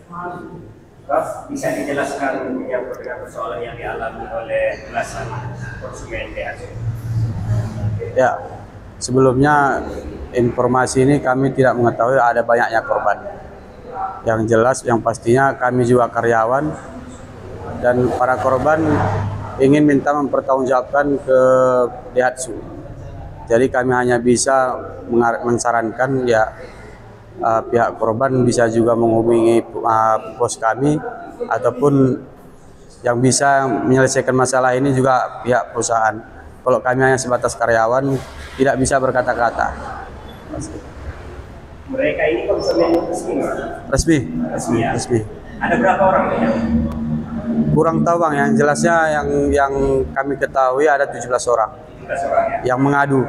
Prof, bisa dijelaskan yang persoalan yang dialami oleh belasan konsumen THC? Ya, sebelumnya informasi ini kami tidak mengetahui ada banyaknya korban. Yang jelas, yang pastinya kami juga karyawan dan para korban ingin minta mempertanggungjawabkan ke Daihatsu. Jadi kami hanya bisa mensarankan ya pihak korban bisa juga menghubungi pos kami ataupun yang bisa menyelesaikan masalah ini juga pihak perusahaan. Kalau kami hanya sebatas karyawan tidak bisa berkata-kata. Mereka ini konsumen resmi, Resmi. ya? Resmi. Ada berapa orang yang? Kurang tahu Bang, yang jelasnya yang kami ketahui ada 17 orang. 17 orang ya? Yang mengadu.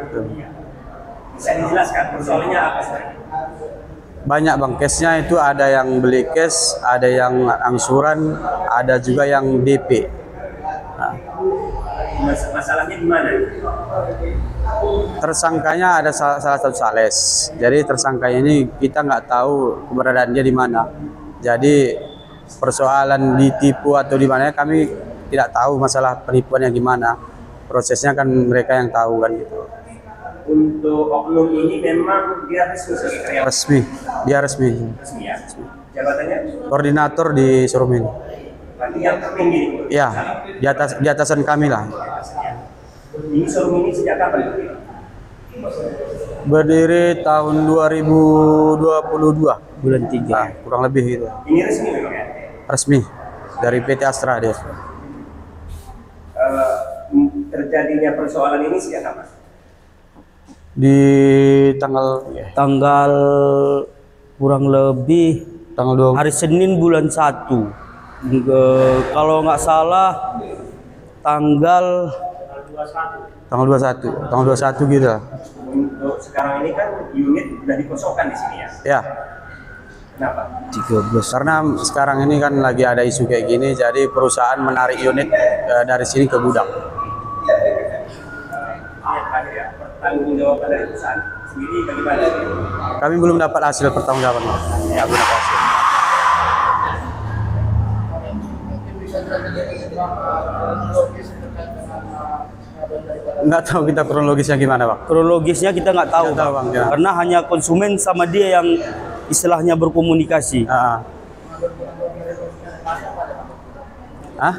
Bisa dijelaskan persoalannya apa sebenarnya? Banyak Bang, case-nya itu ada yang beli cash, ada yang angsuran, ada juga yang DP. Nah, Masalahnya di mana? tersangkanya ada salah satu sales. Jadi tersangka ini kita nggak tahu keberadaan dia di mana. Jadi persoalan ditipu atau di mana kami tidak tahu masalah penipuannya gimana. Prosesnya kan mereka yang tahu kan gitu. Untuk oknum ini memang dia resmi sebagai karyawan? Resmi, dia resmi. Resmi ya? Jabatannya? Koordinator di showroom ini. Berarti yang tertinggi? Ya, di atasan kami lah. Ini showroom ini sejak kapan? Berdiri tahun 2022 bulan 3. nah, kurang lebih gitu. Ini resmi memang ya? Resmi dari PT Astra dia. Terjadinya persoalan ini sejak kapan? Di tanggal Kurang lebih tanggal 20 hari Senin bulan 1. Kalau nggak salah tanggal 21 gitu lah. Untuk sekarang ini kan unit sudah dikosongkan di sini ya? Ya, Kenapa? 13. karena sekarang ini kan lagi ada isu kayak gini, jadi perusahaan menarik unit dari sini ke gudang. Yang terakhir ya, pertanggungjawaban dari perusahaan sendiri bagaimana? Kami belum dapat hasil pertanggungjawaban. Ya, belum dapat hasil. Nggak tahu kita kronologisnya gimana, Bang. Kronologisnya kita nggak tahu, Nggak tahu, Bang, ya. karena hanya konsumen sama dia yang istilahnya berkomunikasi. Ah. Hah?